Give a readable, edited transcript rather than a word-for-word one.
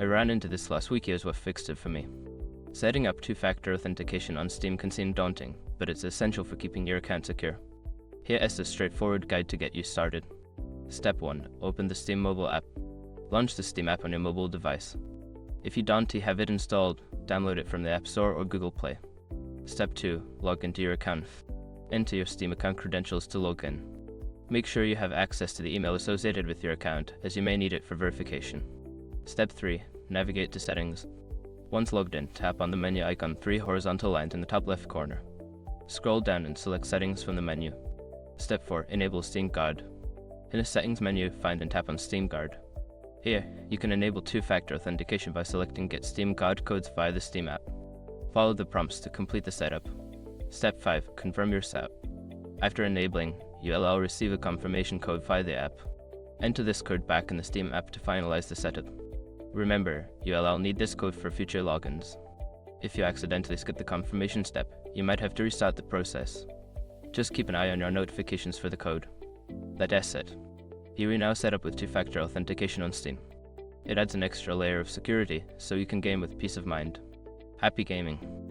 I ran into this last week. Here's what fixed it for me. Setting up two-factor authentication on Steam can seem daunting, but it's essential for keeping your account secure. Here is a straightforward guide to get you started. Step 1. Open the Steam mobile app. Launch the Steam app on your mobile device. If you don't have it installed, download it from the App Store or Google Play. Step 2. Log into your account. Enter your Steam account credentials to log in. Make sure you have access to the email associated with your account, as you may need it for verification. Step 3. Navigate to Settings. Once logged in, tap on the menu icon 3 horizontal lines in the top left corner. Scroll down and select Settings from the menu. Step 4. Enable Steam Guard. In the Settings menu, find and tap on Steam Guard. Here, you can enable two-factor authentication by selecting Get Steam Guard codes via the Steam app. Follow the prompts to complete the setup. Step 5. Confirm your setup. After enabling, you'll receive a confirmation code via the app. Enter this code back in the Steam app to finalize the setup. Remember, you'll need this code for future logins. If you accidentally skip the confirmation step, you might have to restart the process. Just keep an eye on your notifications for the code. That's it. You're now set up with two-factor authentication on Steam. It adds an extra layer of security, so you can game with peace of mind. Happy gaming!